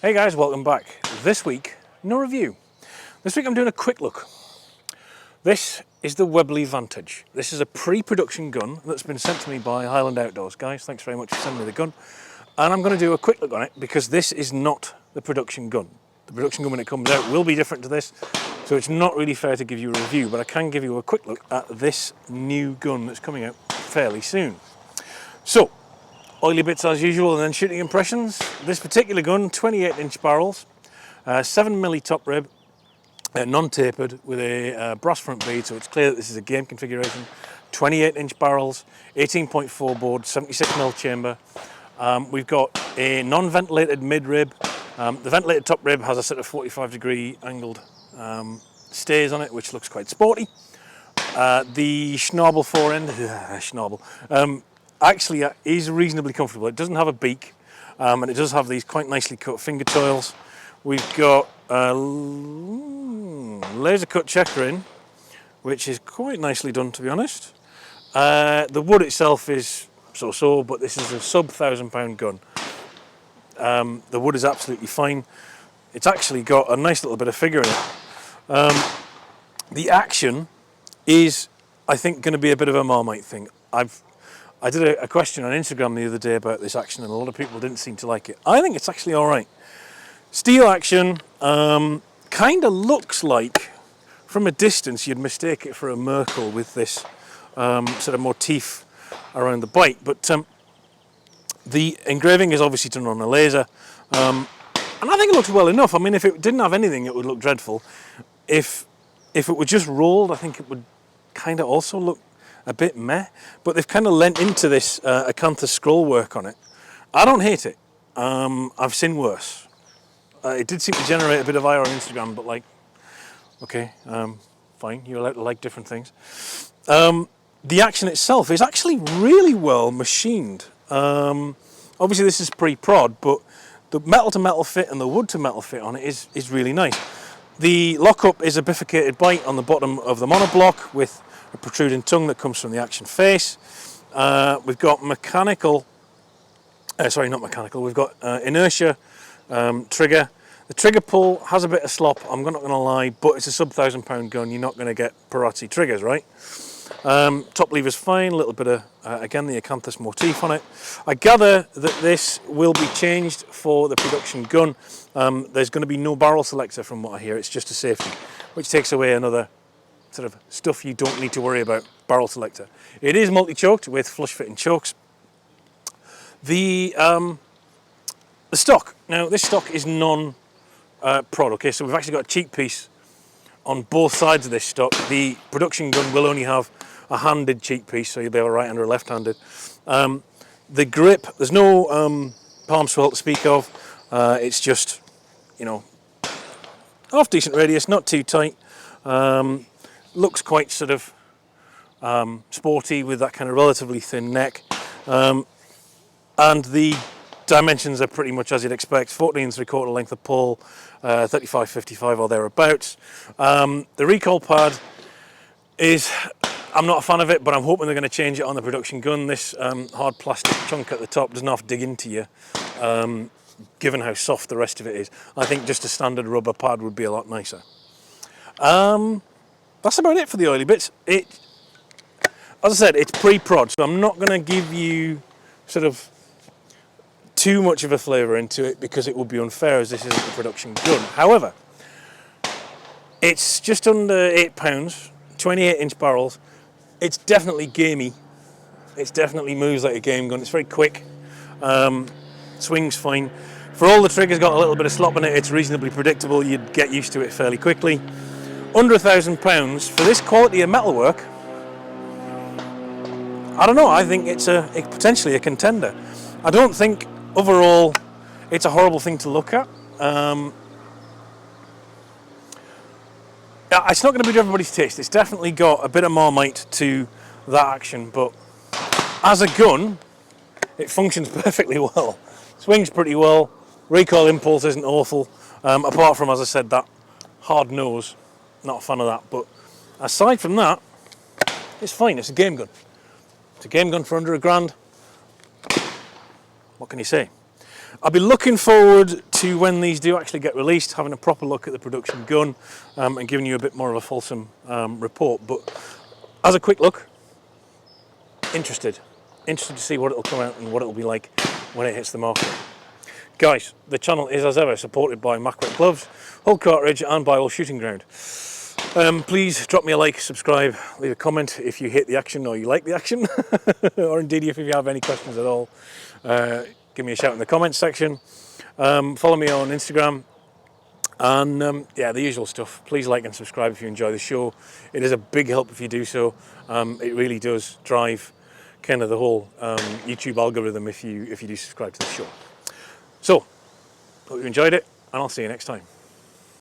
Hey guys, welcome back. This week, no review. This week I'm doing a quick look. This is the Webley Vantage. This is a pre-production gun that's been sent to me by Highland Outdoors. Guys, thanks very much for sending me the gun. And I'm going to do a quick look on it because this is not the production gun. The production gun when it comes out will be different to this, so it's not really fair to give you a review, but I can give you a quick look at this new gun that's coming out fairly soon. So, oily bits as usual and then shooting impressions. This particular gun, 28-inch barrels, 7mm top rib, non-tapered with a brass front bead, so it's clear that this is a game configuration. 28-inch barrels, 18.4 board, 76mm chamber. We've got a non-ventilated mid-rib. The ventilated top rib has a sort of 45-degree angled stays on it, which looks quite sporty. The schnabel forend, actually is reasonably comfortable. It doesn't have a beak, and it does have these quite nicely cut finger toils. We've got laser cut checkering, which is quite nicely done, to be honest. The wood itself is so-so, but this is a sub £1,000 gun. The wood is absolutely fine. It's actually got a nice little bit of figure in it. The action is, I think, going to be a bit of a Marmite thing. I did a question on Instagram the other day about this action, and a lot of people didn't seem to like it. I think it's actually all right. Steel action, kind of looks like, from a distance, you'd mistake it for a Merkel with this sort of motif around the bite, but the engraving is obviously done on a laser, and I think it looks well enough. I mean, if it didn't have anything, it would look dreadful. If it were just rolled, I think it would kind of also look a bit meh, but they've kind of lent into this acanthus scroll work on it. I don't hate it. I've seen worse. It did seem to generate a bit of ire on Instagram, but like, okay, fine, you're allowed to like different things. The action itself is actually really well machined. Obviously this is pre-prod, but the metal to metal fit and the wood to metal fit on it is really nice. The lockup is a bifurcated bite on the bottom of the monoblock with a protruding tongue that comes from the action face. We've got mechanical, we've got inertia trigger. The trigger pull has a bit of slop, I'm not going to lie, but it's a sub £1,000 gun, you're not going to get Pattison triggers, right? Top lever's fine, a little bit of, again, the acanthus motif on it. I gather that this will be changed for the production gun. There's going to be no barrel selector from what I hear, it's just a safety, which takes away another sort of stuff you don't need to worry about, barrel selector. It is multi-choked with flush fitting chokes. The stock, now this stock is non-prod, okay, so we've actually got a cheek piece on both sides of this stock. The production gun will only have a handed cheek piece, so you'll be able to right-handed or left-handed. The grip, there's no palm swell to speak of. It's just, you know, half decent radius, not too tight. Looks quite sort of sporty with that kind of relatively thin neck. And the dimensions are pretty much as you'd expect, 14 3/4 length of pull, 35-55 or thereabouts. The recoil pad is, I'm not a fan of it, but I'm hoping they're going to change it on the production gun. This hard plastic chunk at the top doesn't have to dig into you, given how soft the rest of it is. I think just a standard rubber pad would be a lot nicer. That's about it for the oily bits. As I said, it's pre-prod, so I'm not going to give you sort of too much of a flavour into it because it would be unfair as this isn't a production gun. However, it's just under £8, 28-inch barrels. It's definitely gamey. It definitely moves like a game gun. It's very quick. Swings fine. For all the triggers got a little bit of slop in it, it's reasonably predictable. You'd get used to it fairly quickly. Under £1,000 for this quality of metalwork, I don't know, I think it's potentially a contender. I don't think overall it's a horrible thing to look at. It's not going to be to everybody's taste. It's definitely got a bit of Marmite to that action, but as a gun, it functions perfectly well. Swings pretty well, recoil impulse isn't awful, apart from, as I said, that hard nose. Not a fan of that, but aside from that, it's fine. It's a game gun. It's a game gun for under £1,000. What can you say? I'll be looking forward to when these do actually get released, having a proper look at the production gun and giving you a bit more of a fulsome report. But as a quick look, interested to see what it'll come out and what it'll be like when it hits the market. Guys, the channel is as ever supported by Macwet Gloves, Hull Cartridge and Bywell Shooting Ground. Please drop me a like, subscribe, leave a comment if you hate the action or you like the action, or indeed if you have any questions at all, give me a shout in the comments section. Follow me on Instagram, and yeah, the usual stuff. Please like and subscribe if you enjoy the show. It is a big help if you do so. It really does drive kind of the whole YouTube algorithm if you do subscribe to the show. So, hope you enjoyed it, and I'll see you next time.